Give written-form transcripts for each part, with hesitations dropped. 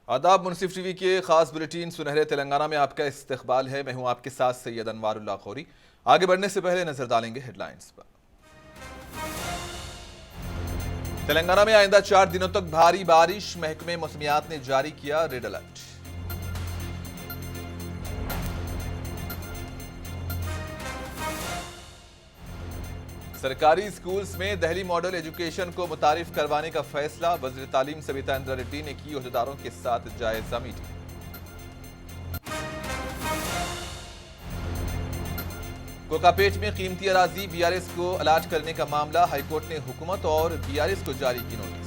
आदाब। मुनसिफ टीवी के खास बुलेटिन सुनहरे तेलंगाना में आपका इस्तकबाल है। मैं हूं आपके साथ सैयद अनवारुल्लाह खौरी। आगे बढ़ने से पहले नजर डालेंगे हेडलाइंस पर। तेलंगाना में आइंदा 4 दिनों तक भारी बारिश, महकमे मौसमियात ने जारी किया रेड अलर्ट। सरकारी स्कूल्स में दहली मॉडल एजुकेशन को मुतारिफ करवाने का फैसला, वज़ीर तालीम सबिता इंद्रा रेड्डी ने की ओहदेदारों के साथ जायजा मीटिंग। कोकापेट में कीमती अराजी बीआरएस को अलाट करने का मामला, हाईकोर्ट ने हुकूमत और बीआरएस को जारी की नोटिस।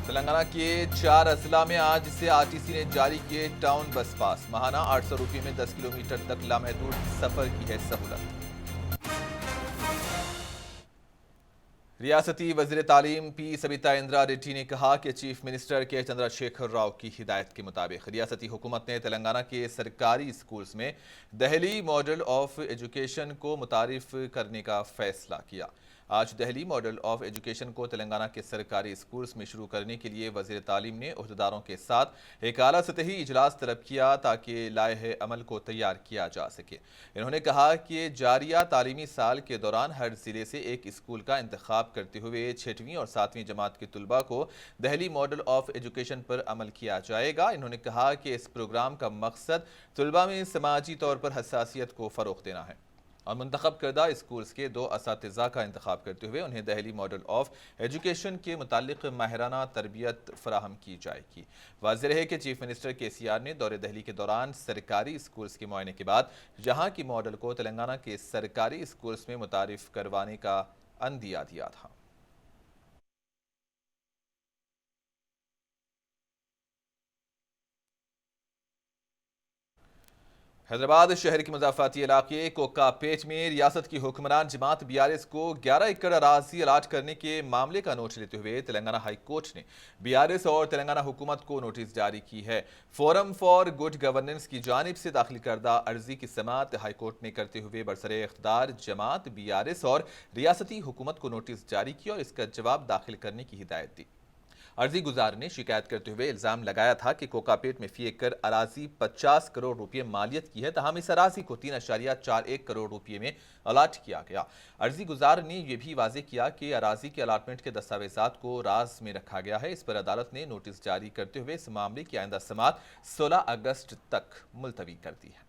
तेलंगाना के 4 अजला में आज से आरटीसी ने जारी किए टाउन बस पास, माहाना 800 रुपये में 10 किलोमीटर तक लामहदूद सफर की है सहूलत। रियासती वज़ीर तालीम पी सबिता इंद्रा रेड्डी ने कहा कि चीफ मिनिस्टर के चंद्रशेखर राव की हिदायत के मुताबिक रियासती हुकूमत ने तेलंगाना के सरकारी स्कूल्स में दहली मॉडल ऑफ एजुकेशन को मुतारिफ करने का फैसला किया। आज दहली मॉडल ऑफ एजुकेशन को तेलंगाना के सरकारी स्कूल्स में शुरू करने के लिए वज़ीर तालीम ने ओहदेदारों के साथ एक आला सतही इजलास तलब किया ताकि लाए अमल को तैयार किया जा सके। इन्होंने कहा कि जारिया तालीमी साल के दौरान हर जिले से एक स्कूल का इंतखाब करते हुए 6वीं और 7वीं जमात के तुलबा को दहली मॉडल ऑफ एजुकेशन पर अमल किया जाएगा। इन्होंने कहा कि इस प्रोग्राम का मकसद तुलबा में समाजी तौर पर हसासियत को फ़रोग़ देना है और मुंतखब करदा स्कूल्स के 2 असातिज़ा का इंतखाब करते हुए उन्हें दहली मॉडल ऑफ एजुकेशन के मुतालिक माहिराना तरबियत फराहम की जाएगी। वाज़ेह है कि चीफ मिनिस्टर KCR ने दौरे दहली के दौरान सरकारी स्कूल्स के मुआयने के बाद जहां की मॉडल को तेलंगाना के सरकारी स्कूल्स में मुतारिफ करवाने का अंदिया दिया था। हैदराबाद शहर के मुजाफाती इलाके कोकापेट में रियासत की हुक्मरान जमात बीआरएस को 11 एकड़ अराजी अलाट करने के मामले का नोटिस लेते हुए तेलंगाना हाई कोर्ट ने बीआरएस और तेलंगाना हुकूमत को नोटिस जारी की है। फोरम फॉर गुड गवर्नेंस की जानिब से दाखिल करदा अर्जी की समाअत हाई कोर्ट ने करते हुए बरसरे इख्तियार जमात बीआरएस और रियासती हुकूमत को नोटिस जारी किया और इसका जवाब दाखिल करने की हिदायत दी। अर्जी गुजार ने शिकायत करते हुए इल्जाम लगाया था कि कोकापेट में फी एकड़ अराजी 50 करोड़ रुपये मालियत की है, तहम इस अराजी को 3.41 करोड़ रुपये में अलाट किया गया। अर्जी गुजार ने यह भी वाजे किया कि अराजी के अलाटमेंट के दस्तावेजात को राज में रखा गया है। इस पर अदालत ने नोटिस जारी करते हुए इस मामले की आइंदा समाअत 16 अगस्त तक मुलतवी कर दी है।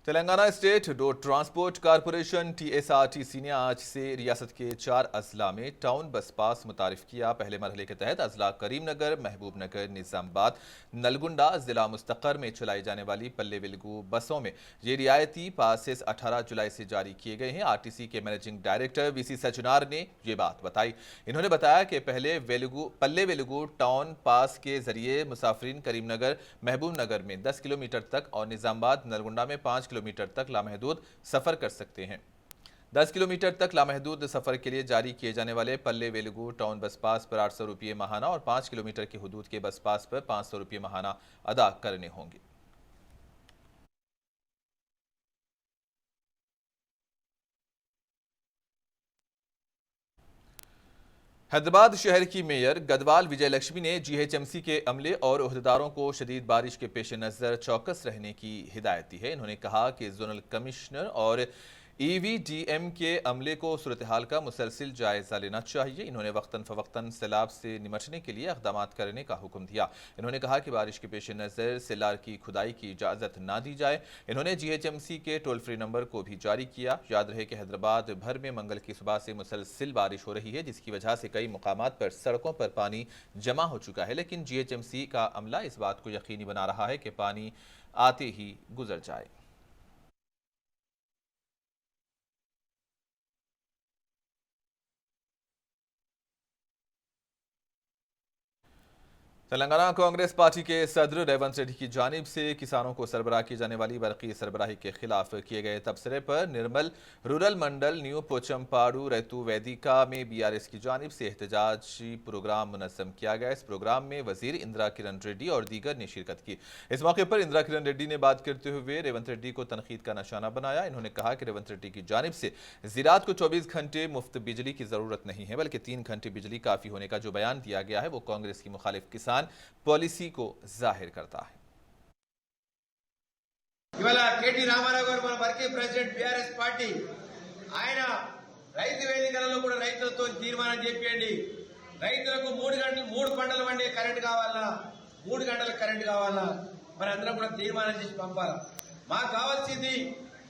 Telangana state road transport corporation TSRTC ने आज से रियासत के 4 अजला में टाउन बस पास मुतारिफ किया। पहले मरहले के तहत अजला करीमनगर, महबूब नगर, निजामाबाद, नलगुंडा जिला मुस्तकर में चलाई जाने वाली पल्ले वेलगू बसों में ये रियायती पासेस 18 जुलाई से जारी किए गए हैं। RTC के मैनेजिंग डायरेक्टर VC सचनार ने ये बात बताई। इन्होंने बताया कि पल्ले वेलगू टाउन पास के जरिए मुसाफिरीन करीमनगर, महबूब नगर में 10 किलोमीटर तक और निजामाबाद, नलगुंडा में 5 किलोमीटर तक लामहदूद सफर कर सकते हैं। 10 किलोमीटर तक लामहदूद सफर के लिए जारी किए जाने वाले पल्ले वेलगू टाउन बस पास पर 800 रुपये माहाना और 5 किलोमीटर की हदूद के बस पास पर 500 रुपये माहाना अदा करने होंगे। हैदराबाद शहर की मेयर गदवाल विजय लक्ष्मी ने GHMC के अमले और ओहदेदारों को शदीद बारिश के पेश नज़र चौकस रहने की हिदायत दी है। इन्होंने कहा कि जोनल कमिश्नर और EVDM के अमले को सूरत हाल का मुसलसिल जायजा लेना चाहिए। इन्होंने वक्तन फवक्तन सैलाब से निमटने के लिए इक़दाम करने का हुक्म दिया। इन्होंने कहा कि बारिश के पेश नज़र सेलार की खुदाई की इजाज़त ना दी जाए। इन्होंने GHMC के टोल फ्री नंबर को भी जारी किया। याद रहे कि हैदराबाद भर में मंगल की सुबह से मुसलसिल बारिश हो रही है, जिसकी वजह से कई मुकामात पर सड़कों पर पानी जमा हो चुका है, लेकिन GHMC का अमला इस बात को यकीनी बना रहा है कि पानी आते ही गुजर जाए। तेलंगाना कांग्रेस पार्टी के सदर रेवंत रेड्डी की जानिब से किसानों को सरबराह की जाने वाली बरकी सरबराही के खिलाफ किए गए तबसरे पर निर्मल रूरल मंडल न्यू पोचमपाड़ू रैतू वेदिका में बीआरएस की जानिब से एहतजाजी प्रोग्राम मुनज़्ज़म किया गया। इस प्रोग्राम में वजीर इंदिरा किरण रेड्डी और दीगर ने शिरकत की। इस मौके पर इंदिरा किरण रेड्डी ने बात करते हुए रेवंत रेड्डी को तनकीद का निशाना बनाया। इन्होंने कहा कि रेवंत रेड्डी की जानिब से ज़राअत को 24 घंटे मुफ्त बिजली की जरूरत नहीं है, बल्कि 3 घंटे बिजली काफ़ी होने का जो बयान दिया गया है वो कांग्रेस की मुखालिफ किसान पॉलिसी को जाहिर करता है। ఇవాళ కేటీ రామారావు గారు మన వర్కింగ్ ప్రెసిడెంట్ బీఆర్ఎస్ పార్టీ ఆయన రైతు వేదికలలో కూడా రైతులతో తీర్మానం చేపియండి, రైతులకు 3 పంటలు పండే కరెంట్ కావాలా, 3 గంటల కరెంట్ కావాలా, మరి అందరం కూడా తీర్మానం చేసి పంపాలి. మాకు కావాల్సింది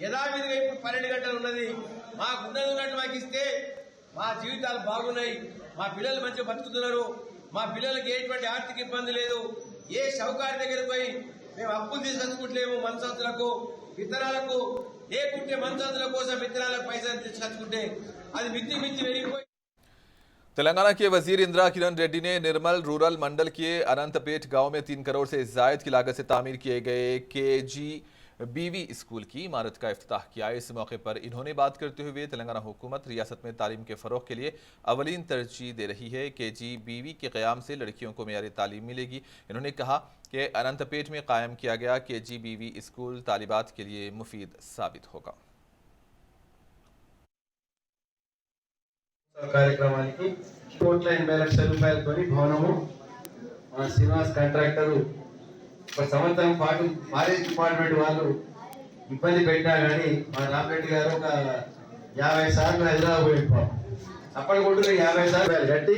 యథావిధిగా ఇప్పుడు 12 గంటలు ఉన్నది, మాకు ఉన్నట్టు మాకు ఇస్తే మా జీవితాలు బాగున్నాయి, మా పిల్లలు మంచిగా బతుకుతున్నారు, మా పిల్లలకి ఎటువంటి ఆర్థిక ఇబ్బంది లేదు, ఏ షౌకారి దగ్గర పోయి మేము అప్పులు తీసుకొచ్చుకుంటలేము, మనసంతులకు విత్తనాలకు లేకుంటే మనసంతుల కోసం విత్తనాలకు పైసలు తీసుకొచ్చుకుంటే అది మించి పెరిగిపోయి। तेलंगाना के वजीर इंदिरा किरण रेड्डी ने निर्मल रूरल मंडल के अनंतपेट गांव में 3 करोड़ से जायद की लागत से तामीर किए गए KGBV स्कूल की इमारत का इफ्तिताह किया। इस मौके पर इन्होंने बात करते हुए तेलंगाना हुकूमत रियासत में तालीम के फ़रोग़ के लिए अवलीन तरजीह दे रही है। KGBV के क़याम से लड़कियों को मेयारी तालीम मिलेगी। इन्होंने कहा कि अनंतपेट में कायम किया गया KGBV स्कूल तालिबात के लिए मुफीद साबित होगा। కార్యక్రమానికి 1,80,00,000 రూపాయలతోని భవనము మన శ్రీనివాస్ కాంట్రాక్టర్ ఒక సంవత్సరం పాటు మ్యారేజ్ డిపార్ట్మెంట్ వాళ్ళు ఇబ్బంది పెట్టా కానీ మన రామరెడ్డి గారు ఒక 50 సార్లు హైదరాబాద్ పోయి అప్పటికొట్టుగా 50 సార్లు కట్టి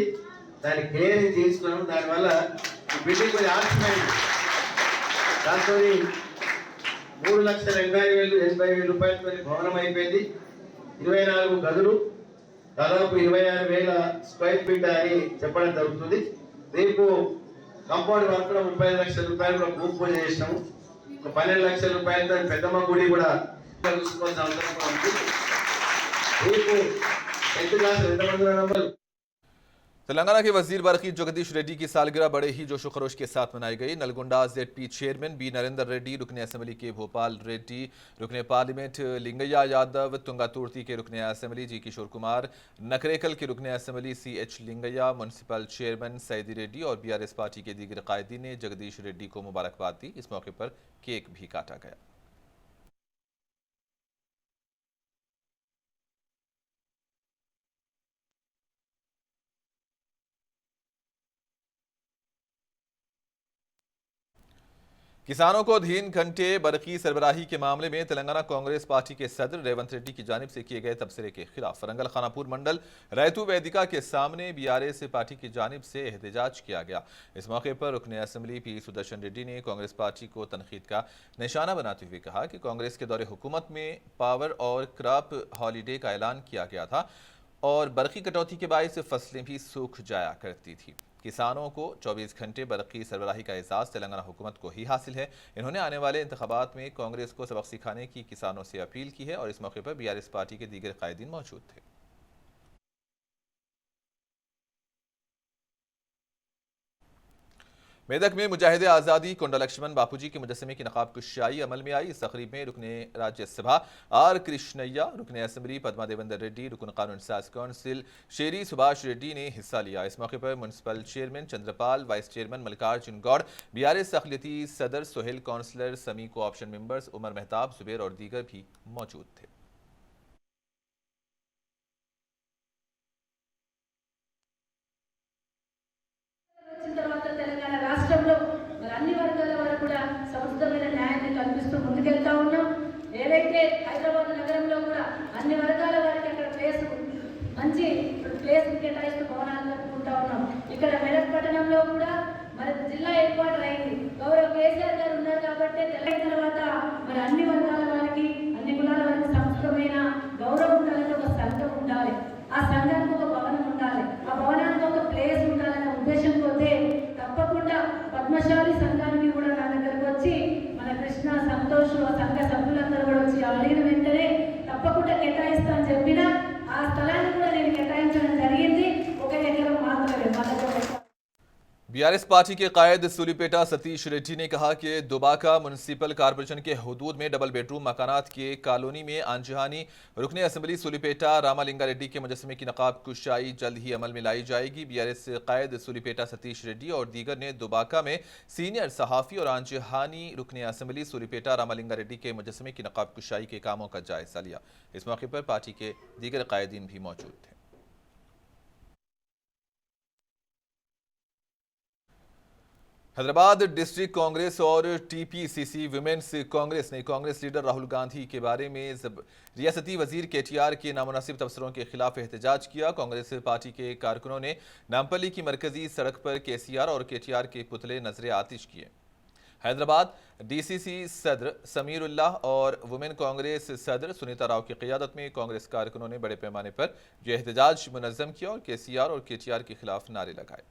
దాన్ని క్లియరింగ్ తీసుకున్నాము. దానివల్ల ఈ బిల్డింగ్ కొంచెం ఆలస్యమైంది. దాంతో 3,80,000 రూపాయలతో భవనం అయిపోయింది. 24 గదులు, దాదాపు 26,000 స్క్వేర్ ఫీట్ అని చెప్పడం జరుగుతుంది. రేపు కంపౌండ్ వర్క్ 30 లక్షల రూపాయలు కూడా భూమి పూజ చేసినాము. 12 లక్షల రూపాయలతో పెద్దమ్మ గుడి కూడా చూసుకోవాల్సిన అవసరం కూడా ఉంది. రేపు 10th క్లాస్ ఎంతమంది నంబర్ तेलंगाना के वजीर बरकी जगदीश रेड्डी की सालगिरह बड़े ही जोशो खरोश के साथ मनाई गई। Nalgonda ZP chairman B Narendra Reddy, रुकने असेंबली के भोपाल रेड्डी, रुकने पार्लियामेंट लिंगैया यादव, तुंगातुर्ती के रुकने असेंबली जी किशोर कुमार, नकरेकल के रुकने assembly CH Lingaiah, municipal chairman Saeedi Reddy और BRS पार्टी के दीगर कायदीन ने जगदीश रेड्डी को मुबारकबाद दी। इस मौके पर केक भी काटा गया। किसानों को 3 घंटे बरकी सरबराही के मामले में तेलंगाना कांग्रेस पार्टी के सदर रेवंत रेड्डी की जानिब से किए गए तबसरे के खिलाफ रंगल खानापुर मंडल रैतू वेदिका के सामने BRS पार्टी की जानिब से एहतजाज किया गया। इस मौके पर रुकने असेंबली P सुदर्शन रेड्डी ने कांग्रेस पार्टी को तनकीद का निशाना बनाते हुए कहा कि कांग्रेस के दौरे हुकूमत में पावर और क्रॉप हॉलीडे का ऐलान किया गया था और बरकी कटौती के बायस फसलें भी सूख जाया करती थी। किसानों को 24 घंटे बरकी सरबराही का एहसास तेलंगाना हुकूमत को ही हासिल है। इन्होंने आने वाले इंतखाबात में कांग्रेस को सबक सिखाने की किसानों से अपील की है और इस मौके पर BRS पार्टी के दीगर कायदीन मौजूद थे। मेदक में मुजाहिद आज़ादी कोंडा लक्ष्मण बापूजी के मुजस्समे की नकाब कुशाई अमल में आई। इस तकरीब में रुकने राज्यसभा R कृष्णैया, रुकने असेंबली पद्मा देवेंद्र रेड्डी, रुकन कानून साज काउंसिल शेरी सुभाष रेड्डी ने हिस्सा लिया। इस मौके पर municipal chairman Chandrapal, vice chairman Mallikarjun Goud, BRS अक़लियती सदर Sohail, councillor Sami, co option members Umar Mehtab, Zubair और दीगर भी मौजूद थे। అన్ని వర్గాల వారు కూడా సమస్తమైన న్యాయాన్ని కల్పిస్తూ ముందుకెళ్తా ఉన్నాం. ఏదైతే హైదరాబాద్ నగరంలో కూడా అన్ని వర్గాల వారికి అక్కడ మంచి ప్లేస్ కేటాయిస్తూ భవనాలు కట్టుకుంటా ఉన్నాం. ఇక్కడ మెదక్ పట్టణంలో కూడా మరి జిల్లా ఏర్పాటు అయింది. గౌరవ కేసీఆర్ గారు ఉన్నారు కాబట్టి తెలంగాణ తర్వాత మరి అన్ని వర్గాల వారికి అన్ని కులాల వారికి సమస్తమైన గౌరవం ఉండాలంటే ఒక సంఘం ఉండాలి. ఆ సంఘానికి ఒక భవనం ఉండాలి. ఆ భవనానికి ఒక ప్లేస్ ఉండాలనే ఉద్దేశంతో తప్పకుండా పద్మశాలి సంఘానికి కూడా నా దగ్గరకు వచ్చి మన కృష్ణ సంతోష్ సంఘ సభ్యులందరూ కూడా వచ్చి అడిగిన వెంటనే తప్పకుండా కేటాయిస్తా అని చెప్పిన ఆ స్థలాన్ని కూడా నేను కేటాయించడం జరిగింది. 1 ఎకరం మాత్రమే. बीआरएस पार्टी के कायद सुलीपेटा सतीश रेड्डी ने कहा कि दुबाका म्युनिसिपल कॉर्पोरेशन के हुदूद में डबल बेडरूम मकानात के कॉलोनी में अनजहानी रुकने असेंबली सुलीपेटा रामालिंगा रेड्डी के मुजस्समे की नकाब कुशाई जल्द ही अमल में लाई जाएगी। बीआरएस कायद सुलीपेटा सतीश रेड्डी और दीगर ने दुबाका में सीनियर सहाफ़ी और अनजहानी रुकने असेंबली सुलीपेटा रामालिंगा रेड्डी के मुजस्समे की नकाब कुशाई के कामों का जायजा लिया। इस मौके पर पार्टी के दीगर कायदीन भी मौजूद थे। हैदराबाद डिस्ट्रिक्ट कांग्रेस और टीपीसीसी विमेंस कांग्रेस ने कांग्रेस लीडर राहुल गांधी के बारे में रियासती वजीर केटीआर के नामुनासिब तबसरों के खिलाफ एहतजाज किया। कांग्रेस पार्टी के कारकुनों ने नामपल्ली की मरकजी सड़क पर केसीआर और केटीआर के पुतले नजरे आतिश किए। हैदराबाद डीसीसी सदर समीरुल्लाह और वुमेन कांग्रेस सदर सुनीता राव की क़ियादत में कांग्रेस कारकुनों ने बड़े पैमाने पर यह एहतजाज मुनज़्ज़म किया और केसीआर और केटीआर के खिलाफ नारे लगाए।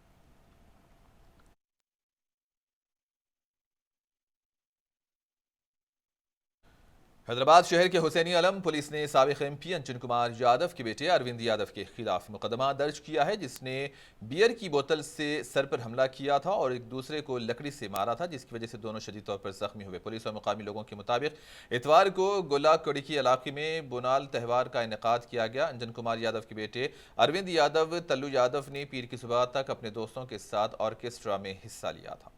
हैदराबाद शहर के हुसैनी आलम पुलिस ने साबिक़ एमपी अंजन कुमार यादव के बेटे अरविंद यादव के खिलाफ मुकदमा दर्ज किया है, जिसने बियर की बोतल से सर पर हमला किया था और एक दूसरे को लकड़ी से मारा था, जिसकी वजह से दोनों शदीद तौर पर जख्मी हुए। पुलिस और मुकामी लोगों के मुताबिक इतवार को गोला कड़की इलाके में बोनाल त्यौहार का इनेकाद किया गया। अंजन कुमार यादव के बेटे अरविंद यादव तल्लू यादव ने पीर की सुबह तक अपने दोस्तों के साथ ऑर्केस्ट्रा में हिस्सा लिया था।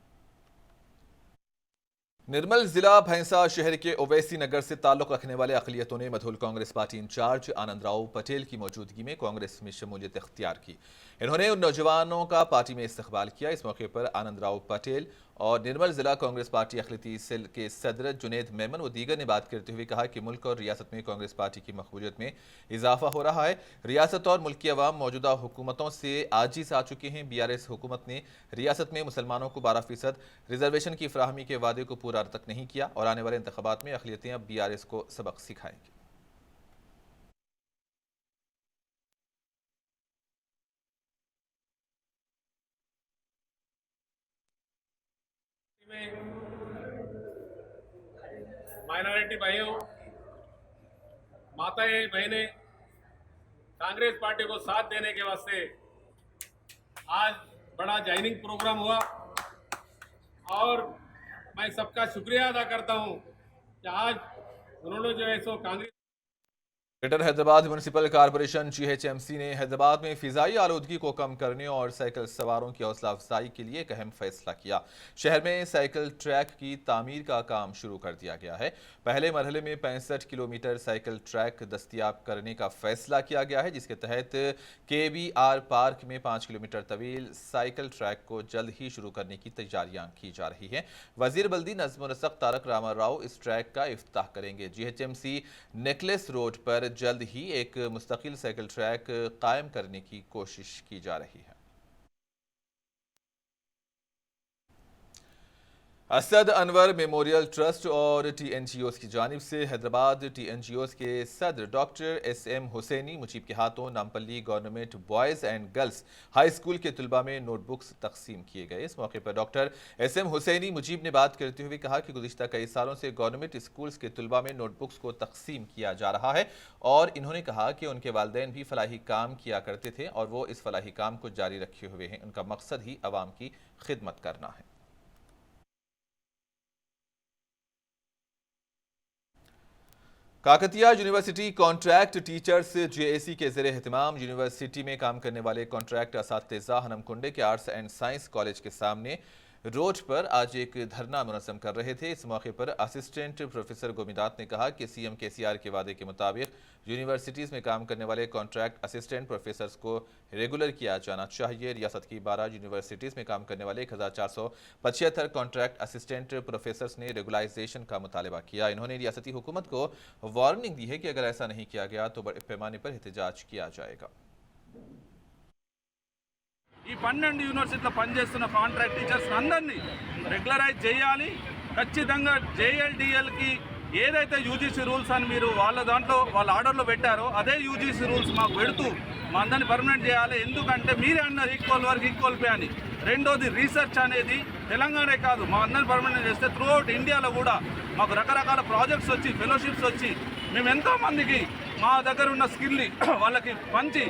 निर्मल जिला भैंसा शहर के ओवैसी नगर से ताल्लुक रखने वाले अक़लियतों ने मधुल कांग्रेस पार्टी इंचार्ज आनंद राव पटेल की मौजूदगी में कांग्रेस में शमूलियत इख्तियार की। इन्होंने उन नौजवानों का पार्टी में इस्तकबाल किया। इस मौके पर आनंद राव पटेल और निर्मल जिला कांग्रेस पार्टी अक़लियती सेल के सदर जुनेद मेमन व दीगर ने बात करते हुए कहा कि मुल्क और रियासत में कांग्रेस पार्टी की मकबूलियत में इजाफा हो रहा है। रियासत और मुल्क की अवाम मौजूदा हुकूमतों से आजिज़ आ चुके हैं। बीआरएस हुकूमत ने रियासत में मुसलमानों को 12% रिजर्वेशन की फराहमी के वादे को पूरा तक नहीं किया और आने वाले इंतखाबात में अक़लियतें अब बीआरएस को सबक सिखाएंगी। माइनॉरिटी भाइयों, माताएं, बहनें, कांग्रेस पार्टी को साथ देने के वास्ते आज बड़ा जॉइनिंग प्रोग्राम हुआ और मैं सबका शुक्रिया अदा करता हूं कि आज उन्होंने जो है सो Congress Greater Hyderabad Municipal Corporation GHMC ने हैदराबाद में फिजाई आलूदगी को कम करने और साइकिल सवारों की हौसला अफजाई के लिए एक अहम फैसला किया। शहर में साइकिल ट्रैक की तामीर का काम शुरू कर दिया गया है। पहले मरहले में 65 किलोमीटर साइकिल ट्रैक दस्तियाब करने का फैसला किया गया है, जिसके तहत KBR पार्क में 5 किलोमीटर तवील साइकिल ट्रैक को जल्द ही शुरू करने की तैयारियां की जा रही हैं। वजीर बल्दी नज़्म व नसक तारक रामा राव इस ट्रैक का इफ्ताह करेंगे। GHMC नेकलेस रोड पर जल्द ही एक मुस्तकिल साइकिल ट्रैक कायम करने की कोशिश की जा रही है। असद अनवर मेमोरियल ट्रस्ट और TNGOs की जानिब से हैदराबाद TNGOs के सदर डॉक्टर SM हुसैनी मुजीब के हाथों Nampally government boys and girls high school के तलबा में नोटबुक्स तकसीम किए गए। इस मौके पर डॉक्टर SM हुसैनी मुजीब ने बात करते हुए कहा कि गुज़िश्ता कई सालों से गवर्नमेंट स्कूल्स के तलबा में नोटबुक्स को तकसीम किया जा रहा है और इन्होंने कहा कि उनके वालिदैन भी फलाही काम किया करते थे और वो इस फलाही काम को जारी रखे हुए हैं। उनका मकसद ही अवाम की खिदमत करना है। Kakatiya university contract teachers JAC के ज़ेरे एहतमाम यूनिवर्सिटी में काम करने वाले कॉन्ट्रैक्ट असातिज़ा हनमकुंडे के आर्ट्स एंड साइंस कॉलेज के सामने रोड पर आज एक धरना मुनज़्ज़म कर रहे थे। इस मौके पर असिस्टेंट प्रोफेसर गोमिदात ने कहा कि CM KCR के वादे के मुताबिक यूनिवर्सिटीज़ में काम करने वाले कॉन्ट्रैक्ट असिस्टेंट प्रोफेसर्स को रेगुलर किया जाना चाहिए। रियासत की 12 यूनिवर्सिटीज़ में काम करने वाले 1475 कॉन्ट्रैक्ट असिस्टेंट प्रोफेसर्स ने रेगुलाइजेशन का मुतालबा किया। इन्होंने रियासती हुकूमत को वार्निंग दी है कि अगर ऐसा नहीं किया गया तो बड़े पैमाने पर एहतजाज किया जाएगा। ఈ 12 యూనివర్సిటీలో పనిచేస్తున్న కాంట్రాక్ట్ టీచర్స్ అందరినీ రెగ్యులరైజ్ చేయాలి. ఖచ్చితంగా JLDLకి ఏదైతే యూజీసీ రూల్స్ అని మీరు వాళ్ళ దాంట్లో వాళ్ళ ఆర్డర్లో పెట్టారో అదే యూజీసీ రూల్స్ మాకు పెడుతూ మా అందరిని పర్మనెంట్ చేయాలి. ఎందుకంటే మీరే అన్నారు ఈక్వల్ వర్క్ ఈక్వల్ పే అని. రెండోది రీసెర్చ్ అనేది తెలంగాణే కాదు మా అందరిని పర్మనెంట్ చేస్తే త్రూ అవుట్ ఇండియాలో కూడా మాకు రకరకాల ప్రాజెక్ట్స్ వచ్చి ఫెలోషిప్స్ వచ్చి మేము ఎంతోమందికి మా దగ్గర ఉన్న స్కిల్ని వాళ్ళకి పంచి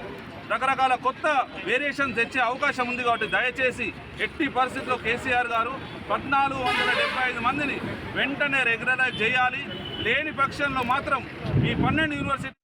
రకరకాల కొత్త వేరియేషన్స్ తెచ్చే అవకాశం ఉంది. కాబట్టి దయచేసి ఎట్టి పరిస్థితుల్లో కేసీఆర్ గారు 1475 మందిని వెంటనే రెగ్యులరైజ్ చేయాలి. లేని పక్షంలో మాత్రం ఈ 12 యూనివర్సిటీ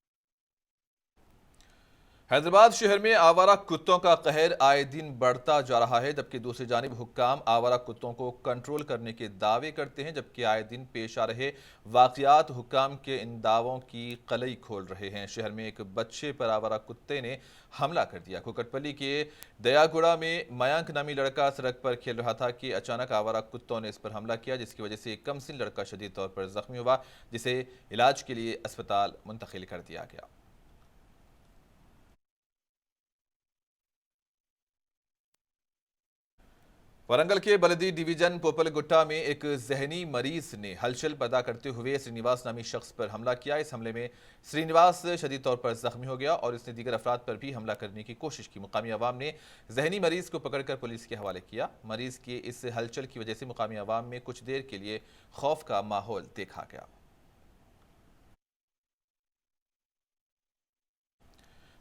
हैदराबाद शहर में आवारा कुत्तों का कहर आए दिन बढ़ता जा रहा है, जबकि दूसरी जानिब हुक्काम आवारा कुत्तों को कंट्रोल करने के दावे करते हैं, जबकि आए दिन पेश आ रहे वाकयात हुक्काम के इन दावों की कलई खोल रहे हैं। शहर में एक बच्चे पर आवारा कुत्ते ने हमला कर दिया। कुकटपल्ली के दयागुड़ा में मयंक नामी लड़का सड़क पर खेल रहा था कि अचानक आवारा कुत्तों ने इस पर हमला किया, जिसकी वजह से एक कमसिन लड़का शदीद तौर पर जख्मी हुआ, जिसे इलाज के लिए अस्पताल मुंतकिल कर दिया गया। वरंगल के बलदी डिवीजन पोपलगुट्टा में एक जहनी मरीज ने हलचल पैदा करते हुए श्रीनिवास नामी शख्स पर हमला किया। इस हमले में श्रीनिवास शदीद तौर पर जख्मी हो गया और इसने दीगर अफराद पर भी हमला करने की कोशिश की। मुकामी अवाम ने जहनी मरीज को पकड़कर पुलिस के हवाले किया। मरीज के इस हलचल की वजह से मुकामी अवाम में कुछ देर के लिए खौफ का माहौल देखा गया।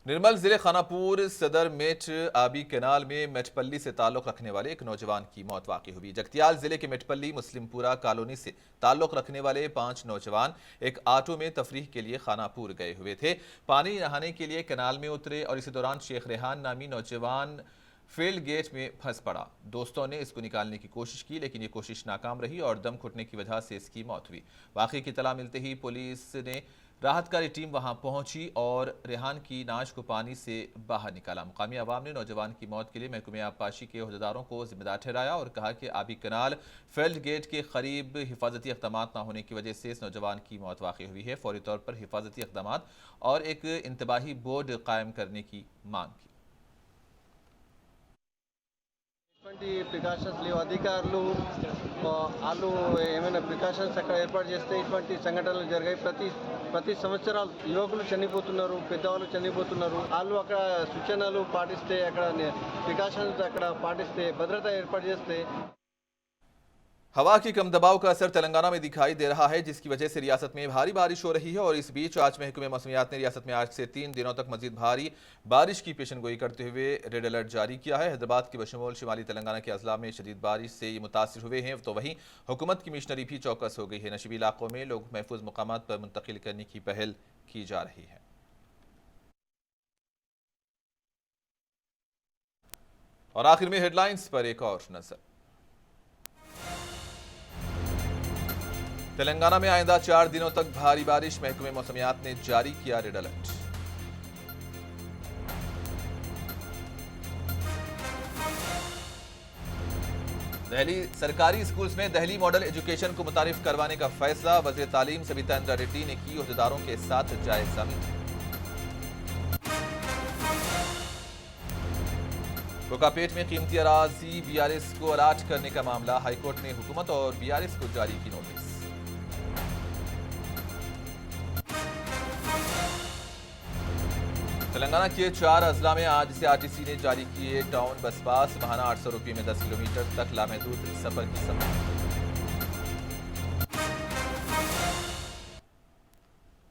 निर्मल जिले खानापुर सदर मेट आबी कैनाल में मेटपल्ली से ताल्लुक रखने वाले एक नौजवान की मौत वाक़ई हुई। जगतियाल जिले के मेटपल्ली मुस्लिमपुरा कॉलोनी से ताल्लुक रखने वाले 5 नौजवान एक ऑटो में तफरीह के लिए खानापुर गए हुए थे। पानी नहाने के लिए कैनाल में उतरे और इसी दौरान शेख रेहान नामी नौजवान फील्ड गेट में फंस पड़ा। दोस्तों ने इसको निकालने की कोशिश की, लेकिन ये कोशिश नाकाम रही और दम घुटने की वजह से इसकी मौत हुई। वाक़ई की तला मिलते ही पुलिस ने राहतकारी टीम वहां पहुंची और रेहान की नाश को पानी से बाहर निकाला। मुकामी अवाम ने नौजवान की मौत के लिए महकमे आबपाशी के अहदेदारों को जिम्मेदार ठहराया और कहा कि आबी कैनाल फील्ड गेट के करीब हिफाजती इक़दाम न होने की वजह से इस नौजवान की मौत वाक़ई हुई है। फौरी तौर पर हिफाजती इक़दाम और एक इंतबाही बोर्ड कायम करने की मांग की। ప్రికాషన్స్ లేవు. అధికారులు వాళ్ళు ఏమైనా ప్రికాషన్స్ అక్కడ ఏర్పాటు చేస్తే ఇటువంటి సంఘటనలు జరిగాయి. ప్రతి సంవత్సరాలు యువకులు చనిపోతున్నారు, పెద్దవాళ్ళు చనిపోతున్నారు. వాళ్ళు అక్కడ సూచనలు పాటిస్తే, అక్కడ ప్రికాషన్స్ అక్కడ పాటిస్తే, భద్రత ఏర్పాటు చేస్తే। हवा की कम दबाव का असर तेलंगाना में दिखाई दे रहा है, जिसकी वजह से रियासत में भारी बारिश हो रही है। और इस बीच आज महकमे मौसमियात ने रियासत में आज से 3 दिनों तक मजीद भारी बारिश की पेशनगोई करते हुए रेड अलर्ट जारी किया है। हैदराबाद के बशमूल शिमाली तेलंगाना के अजला में शदीद बारिश से ये मुतासिर हुए हैं, तो वहीं हुकूमत की मिशनरी भी चौकस हो गई है। नशीबी इलाकों में लोग महफूज मुकामात पर मुंतकिल करने की पहल की जा रही है। और आखिर में हेडलाइंस पर एक और नजर। तेलंगाना में आइंदा 4 दिनों तक भारी बारिश, महकमे मौसमियात ने जारी किया रेड अलर्ट। दिल्ली सरकारी स्कूल्स में दिल्ली मॉडल एजुकेशन को मुतारिफ करवाने का फैसला, वज़ीर तालीम सबिता इंद्रा रेड्डी ने की अहदेदारों के साथ जायजा मीटिंग। कोकापेट में कीमती अराजी बीआरएस को अलॉट करने का मामला, हाईकोर्ट ने हुकूमत और बीआरएस को जारी की नोटिस। तेलंगाना के 4 अजला में आज से आरटीसी ने जारी किए टाउन बस पास, महाना 800 रुपये में 10 किलोमीटर तक लामहदूद सफर की सहूलियत।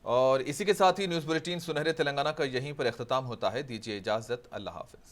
और इसी के साथ ही न्यूज़ बुलेटिन सुनहरे तेलंगाना का यहीं पर इख्तिताम होता है। दीजिए इजाजत, अल्लाह हाफिज।